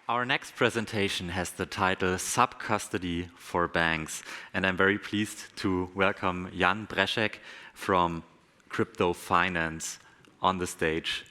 Our next presentation has the title Sub-Custody for Banks, and I'm very pleased to welcome Brzezek from Crypto Finance on the stage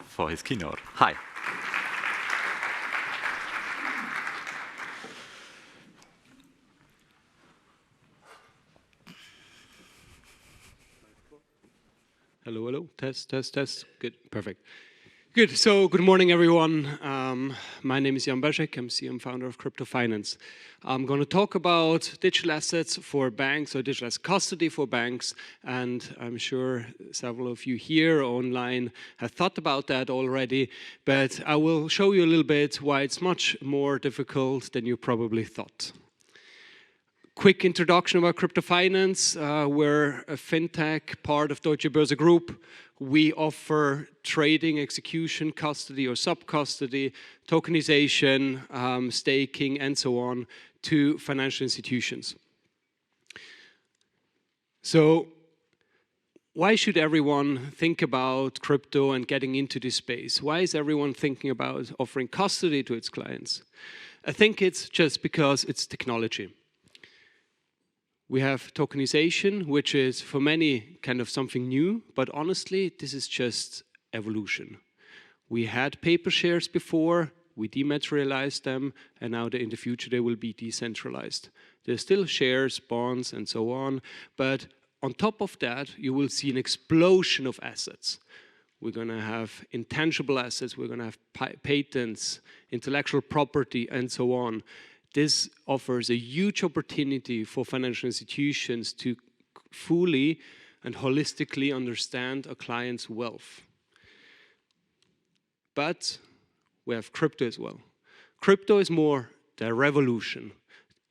for his keynote. Hi. Hello, hello. Test, test, test. Good, perfect. Good. So, good morning, everyone. My name is Brzezek. I'm CEO and founder of Crypto Finance. I'm going to talk about digital assets for banks, or digital asset custody for banks. And I'm sure several of you here online have thought about that already. But I will show you a little bit why it's much more difficult than you probably thought. Quick introduction about Crypto Finance. We're a fintech part of Deutsche Börse Group. We offer trading, execution, custody or sub-custody, tokenization, staking, and so on to financial institutions. So why should everyone think about crypto and getting into this space? Why is everyone thinking about offering custody to its clients? I think it's just because it's technology. We have tokenization, which is for many kind of something new, but honestly, this is just evolution. We had paper shares before, we dematerialized them, and now in the future they will be decentralized. There's still shares, bonds, and so on, but on top of that, you will see an explosion of assets. We're going to have intangible assets, we're going to have patents, intellectual property, and so on. This offers a huge opportunity for financial institutions to fully and holistically understand a client's wealth. But we have crypto as well. Crypto is more the revolution.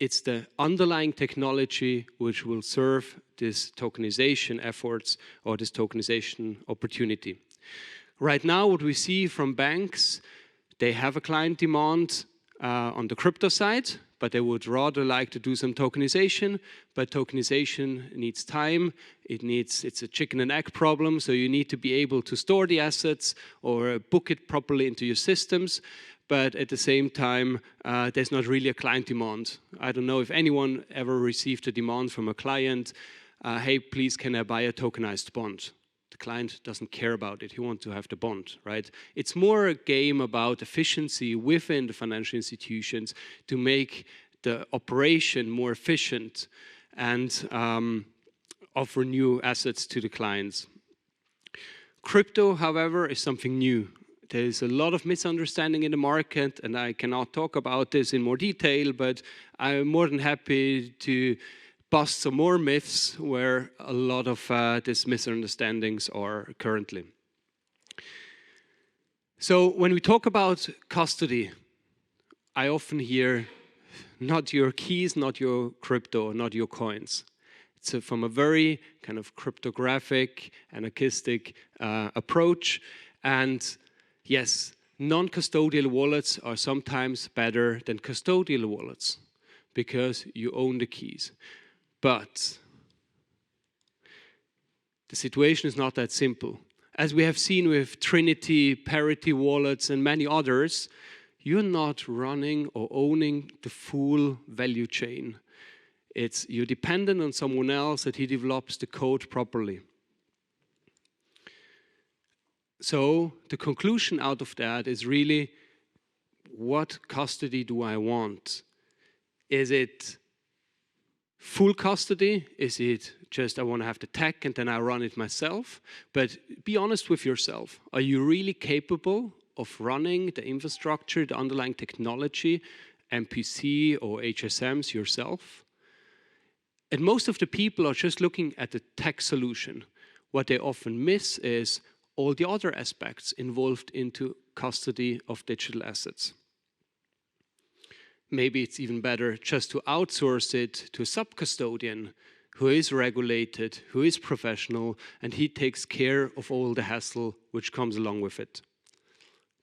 It's the underlying technology which will serve this tokenization efforts or this tokenization opportunity. Right now, what we see from banks, they have a client demand on the crypto side, but they would rather like to do some tokenization. But tokenization needs time. It's a chicken and egg problem, so you need to be able to store the assets or book it properly into your systems. But at the same time, there's not really a client demand. I don't know if anyone ever received a demand from a client, hey, please, can I buy a tokenized bond? The client doesn't care about it. He wants to have the bond, right? It's more a game about efficiency within the financial institutions to make the operation more efficient and offer new assets to the clients. Crypto, however, is something new. There's a lot of misunderstanding in the market, and I cannot talk about this in more detail, but I'm more than happy to bust some more myths where a lot of these misunderstandings are currently. So when we talk about custody, I often hear not your keys, not your crypto, not your coins. It's from a very kind of cryptographic, anarchistic approach. And yes, non-custodial wallets are sometimes better than custodial wallets because you own the keys. But the situation is not that simple. As we have seen with Trinity, Parity wallets, and many others, you're not running or owning the full value chain. You're dependent on someone else that he develops the code properly. So the conclusion out of that is really, what custody do I want? Is it full custody? Is it just I want to have the tech and then I run it myself? But be honest with yourself. Are you really capable of running the infrastructure, the underlying technology, MPC or HSMs yourself? And most of the people are just looking at the tech solution. What they often miss is all the other aspects involved into custody of digital assets. Maybe it's even better just to outsource it to a sub-custodian who is regulated, who is professional, and he takes care of all the hassle which comes along with it,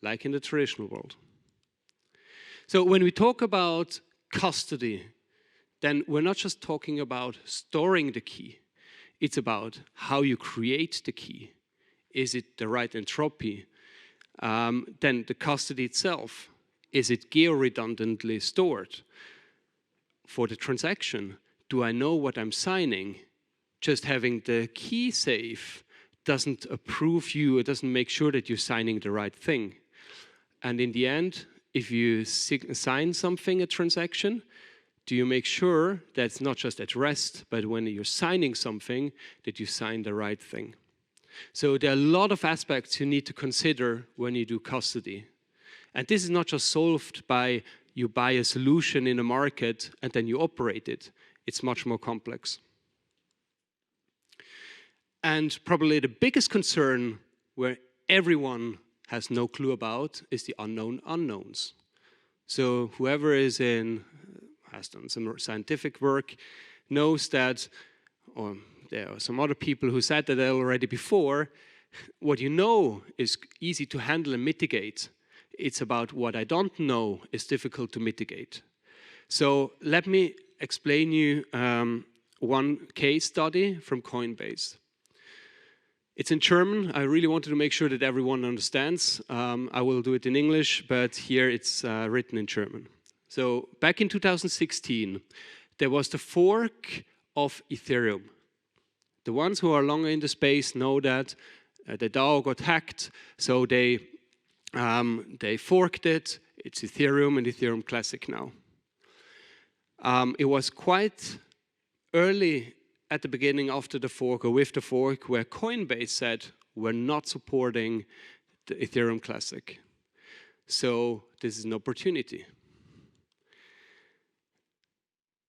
like in the traditional world. So when we talk about custody, then we're not just talking about storing the key. It's about how you create the key. Is it the right entropy? Then the custody itself, is it geo-redundantly stored? For the transaction, do I know what I'm signing? Just having the key safe doesn't approve you, it doesn't make sure that you're signing the right thing. And in the end, if you sign something, a transaction, do you make sure that it's not just at rest, but when you're signing something, that you sign the right thing? So there are a lot of aspects you need to consider when you do custody. And this is not just solved by you buy a solution in a market and then you operate it. It's much more complex. And probably the biggest concern where everyone has no clue about is the unknown unknowns. So whoever has done some scientific work knows that, or there are some other people who said that already before, what you know is easy to handle and mitigate. It's about what I don't know is difficult to mitigate. So let me explain you one case study from Coinbase. It's in German. I really wanted to make sure that everyone understands. I will do it in English, but here it's written in German. So back in 2016, there was the fork of Ethereum. The ones who are longer in the space know that the DAO got hacked, so they forked it. It's Ethereum and Ethereum Classic now. It was quite early at the beginning after the fork, or with the fork, where Coinbase said, we're not supporting the Ethereum Classic. So this is an opportunity.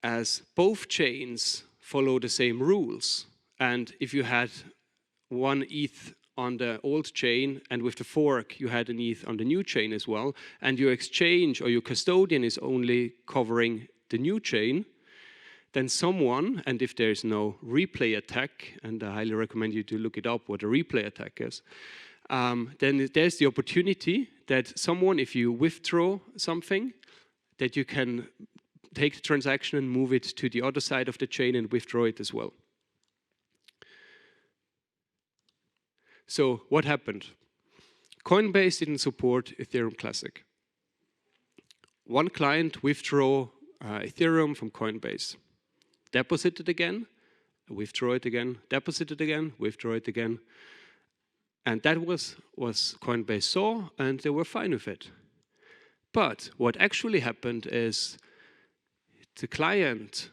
As both chains follow the same rules, and if you had one ETH on the old chain, and with the fork you had an ETH on the new chain as well, and your exchange or your custodian is only covering the new chain, then someone, and if there's no replay attack, and I highly recommend you to look it up what a replay attack is, then there's the opportunity that someone, if you withdraw something, that you can take the transaction and move it to the other side of the chain and withdraw it as well. So what happened? Coinbase didn't support Ethereum Classic. One client withdrew Ethereum from Coinbase. Deposit it again, withdraw it again, deposit it again, withdraw it again. And that was Coinbase saw, and they were fine with it. But what actually happened is the client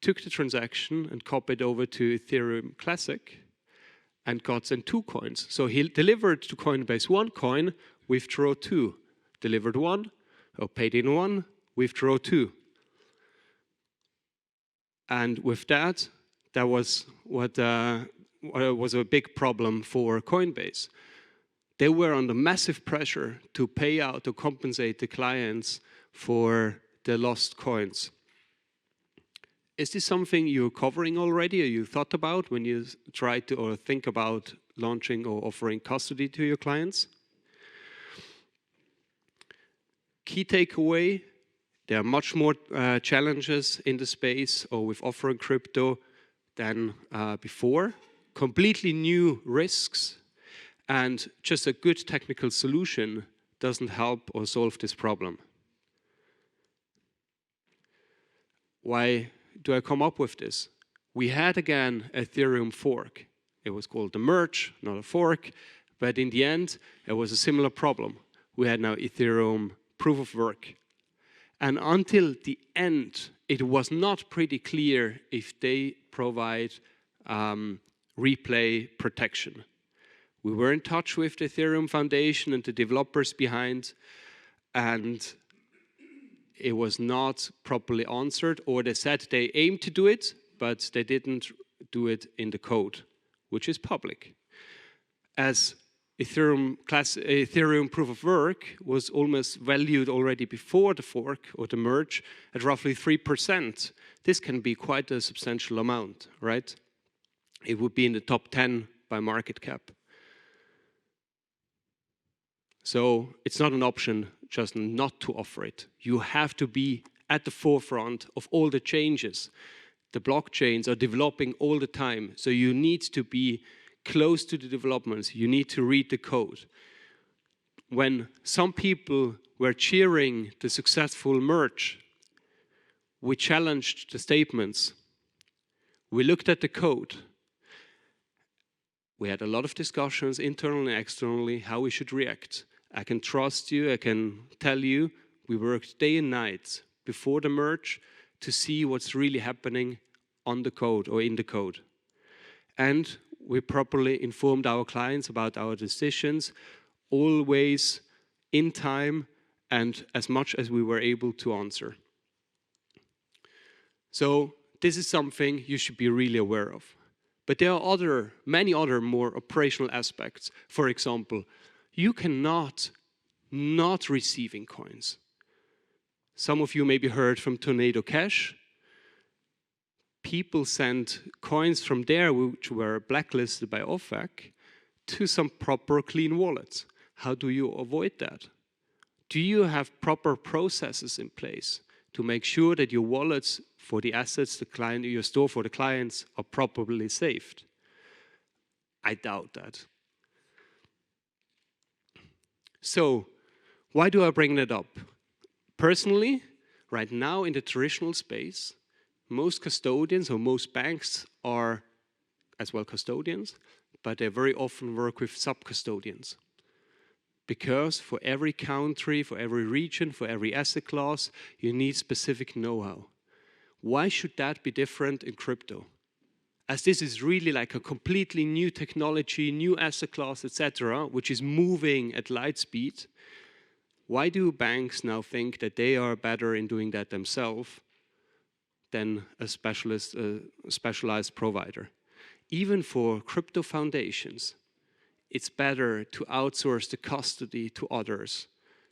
took the transaction and copied over to Ethereum Classic and got then 2 coins. So he delivered to Coinbase 1 coin, withdraw 2. Delivered 1, or paid in 1, withdraw 2. And with that, that was what was a big problem for Coinbase. They were under massive pressure to pay out, to compensate the clients for the lost coins. Is this something you're covering already, or you thought about when you try to or think about launching or offering custody to your clients? Key takeaway, there are much more challenges in the space or with offering crypto than before. Completely new risks, and just a good technical solution doesn't help or solve this problem. Why do I come up with this? We had again a Ethereum fork. It was called the merge, not a fork, but in the end, it was a similar problem. We had now Ethereum proof of work. And until the end, it was not pretty clear if they provide replay protection. We were in touch with the Ethereum Foundation and the developers behind, and it was not properly answered, or they said they aimed to do it, but they didn't do it in the code, which is public. As Ethereum proof of work was almost valued already before the fork or the merge at roughly 3%. This can be quite a substantial amount, right? It would be in the top 10 by market cap. So it's not an option just not to offer it. You have to be at the forefront of all the changes. The blockchains are developing all the time, so you need to be close to the developments. You need to read the code. when some people were cheering the successful merge, we challenged the statements. We looked at the code. We had a lot of discussions internally and externally how we should react. I can trust you, I can tell you, we worked day and night before the merge to see what's really happening on the code or in the code. And we properly informed our clients about our decisions, always in time and as much as we were able to answer. So this is something you should be really aware of. But there are many other more operational aspects. For example, you cannot not receiving coins. Some of you maybe heard from Tornado Cash. People sent coins from there which were blacklisted by OFAC to some proper clean wallets. How do you avoid that? Do you have proper processes in place to make sure that your wallets for the assets you store for the clients are properly saved? I doubt that. So, why do I bring that up? Personally, right now in the traditional space, most custodians or most banks are as well custodians, but they very often work with sub-custodians. Because for every country, for every region, for every asset class, you need specific know-how. Why should that be different in crypto? As this is really like a completely new technology, new asset class, etc., which is moving at light speed, why do banks now think that they are better in doing that themselves than a specialized provider? Even for crypto foundations, it's better to outsource the custody to others.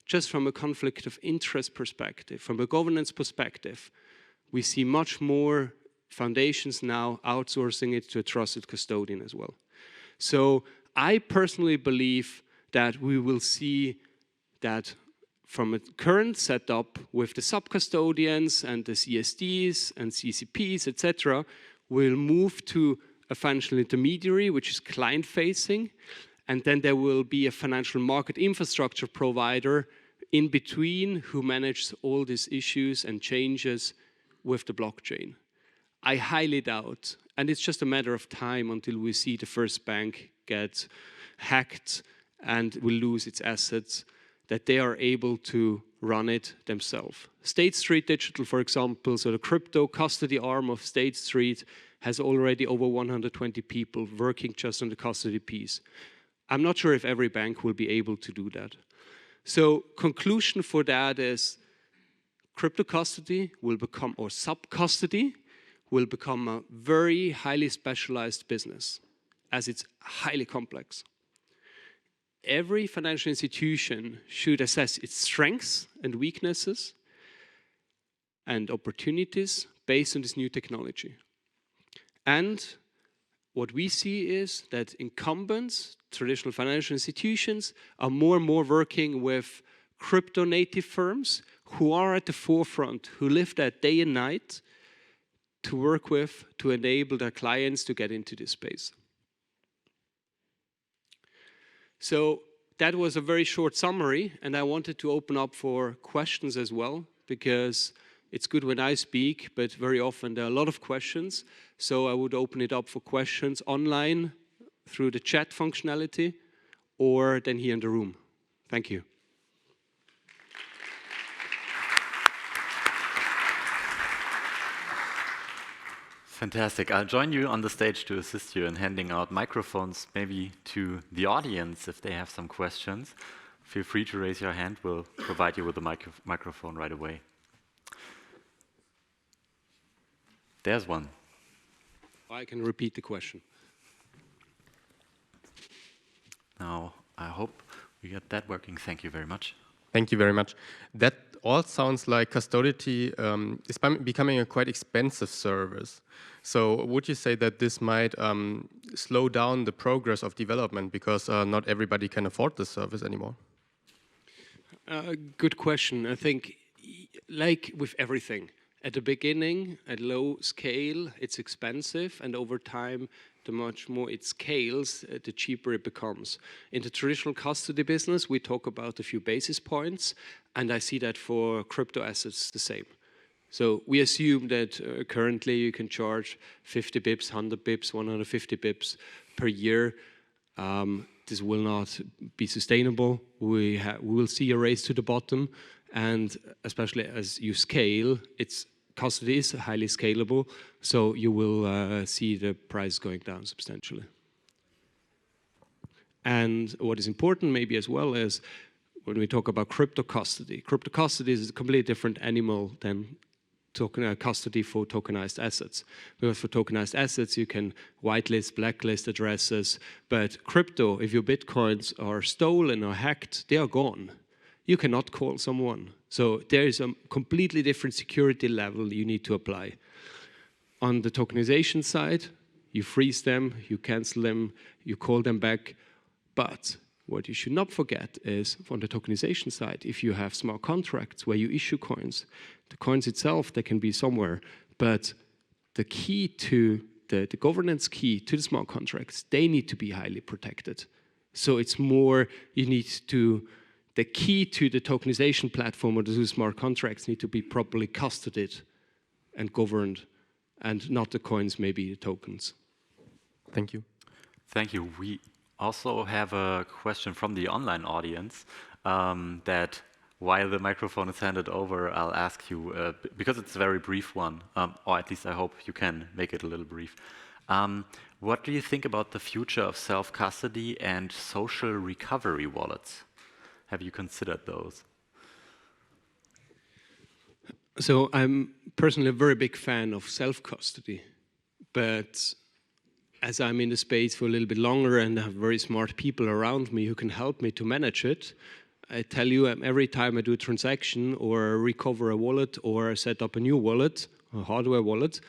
Just from a conflict of interest perspective, from a governance perspective, we see much more foundations now outsourcing it to a trusted custodian as well. So I personally believe that we will see that from a current setup with the sub-custodians and the CSDs and CCPs, etc., we'll move to a financial intermediary, which is client-facing, and then there will be a financial market infrastructure provider in between who manages all these issues and changes with the blockchain. I highly doubt, and it's just a matter of time until we see the first bank get hacked and will lose its assets, that they are able to run it themselves. State Street Digital, for example, so the crypto custody arm of State Street has already over 120 people working just on the custody piece. I'm not sure if every bank will be able to do that. So conclusion for that is crypto custody will become, or sub-custody, will become a very highly specialized business as it's highly complex. Every financial institution should assess its strengths and weaknesses and opportunities based on this new technology. And what we see is that incumbents, traditional financial institutions, are more and more working with crypto-native firms who are at the forefront, who live that day and night to work with, to enable their clients to get into this space. So that was a very short summary, and I wanted to open up for questions as well, because it's good when I speak, but very often there are a lot of questions. So I would open it up for questions online through the chat functionality or then here in the room. Thank you. Fantastic. I'll join you on the stage to assist you in handing out microphones, maybe to the audience if they have some questions. Feel free to raise your hand. We'll provide you with a microphone right away. There's one. I can repeat the question. Now, I hope we get that working. Thank you very much. Thank you very much. That all sounds like custody is becoming a quite expensive service. So would you say that this might slow down the progress of development because not everybody can afford this service anymore? Good question. I think, like with everything, At the beginning, at low scale, it's expensive, and over time, the much more it scales, the cheaper it becomes. In the traditional custody business, we talk about a few basis points, and I see that for crypto assets the same. So we assume that currently you can charge 50 bips, 100 bips, 150 bips per year. This will not be sustainable. We will see a race to the bottom, and especially as you scale, custody is highly scalable, so you will see the price going down substantially. And what is important maybe as well is when we talk about crypto custody is a completely different animal than custody for tokenized assets. Because for tokenized assets, you can whitelist, blacklist addresses, but crypto, if your bitcoins are stolen or hacked, they are gone. You cannot call someone. So there is a completely different security level you need to apply. On the tokenization side, you freeze them, you cancel them, you call them back. But what you should not forget is, on the tokenization side, if you have smart contracts where you issue coins, the coins itself, they can be somewhere, but the key to the governance key to the smart contracts, they need to be highly protected. So it's more, the key to the tokenization platform or the smart contracts need to be properly custodied and governed, and not the coins, maybe the tokens. Thank you. Thank you. We also have a question from the online audience that while the microphone is handed over, I'll ask you, because it's a very brief one, or at least I hope you can make it a little brief. What do you think about the future of self-custody and social recovery wallets? Have you considered those? So I'm personally a very big fan of self-custody, but as I'm in the space for a little bit longer and have very smart people around me who can help me to manage it, I tell you, every time I do a transaction or recover a wallet or set up a new wallet, a hardware wallet,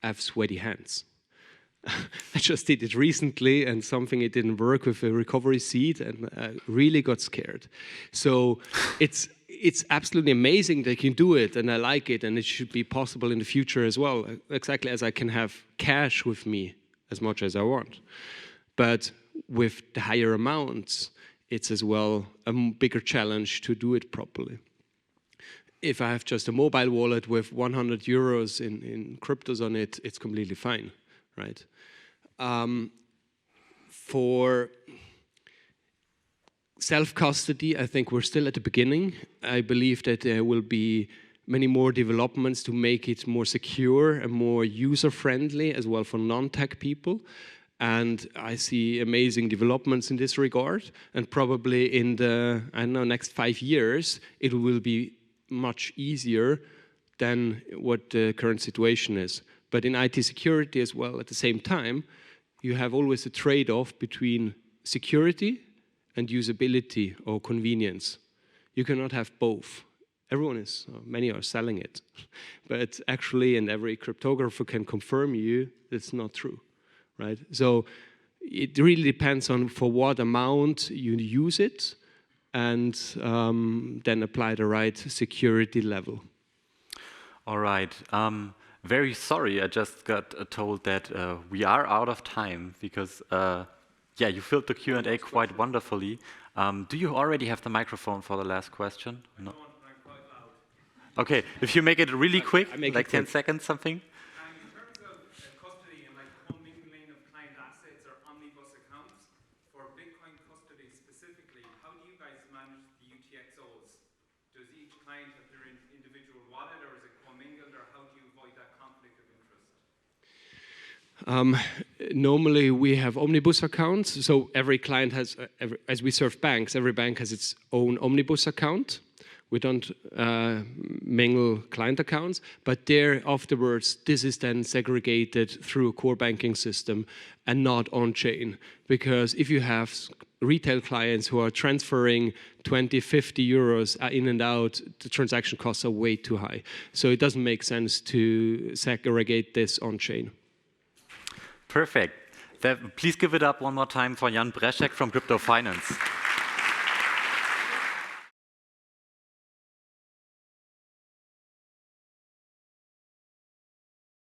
I have sweaty hands. I just did it recently, and it didn't work with a recovery seed, and I really got scared. So it's absolutely amazing that you can do it, and I like it, and it should be possible in the future as well, exactly as I can have cash with me as much as I want. But with the higher amounts, it's as well a bigger challenge to do it properly. If I have just a mobile wallet with 100 euros in cryptos on it, it's completely fine, right? For self-custody, I think we're still at the beginning. I believe that there will be many more developments to make it more secure and more user-friendly as well for non-tech people. And I see amazing developments in this regard. And probably in the, next 5 years, it will be much easier than what the current situation is. But in IT security as well, at the same time, you have always a trade-off between security and usability or convenience. You cannot have both. Many are selling it. But actually, and every cryptographer can confirm it's not true. Right? So it really depends on for what amount you use it, and then apply the right security level. All right. Very sorry, I just got told that we are out of time because, you filled the Q&A quite wonderfully. Do you already have the microphone for the last question? No. Okay, if you make it really quick, like 10 seconds, something. Normally we have omnibus accounts, so every client has, as we serve banks, every bank has its own omnibus account. We don't mingle client accounts, but there afterwards, this is then segregated through a core banking system and not on-chain. Because if you have retail clients who are transferring 20, 50 euros in and out, the transaction costs are way too high. So it doesn't make sense to segregate this on-chain. Perfect. Please give it up one more time for Jan Brzezek from Crypto Finance.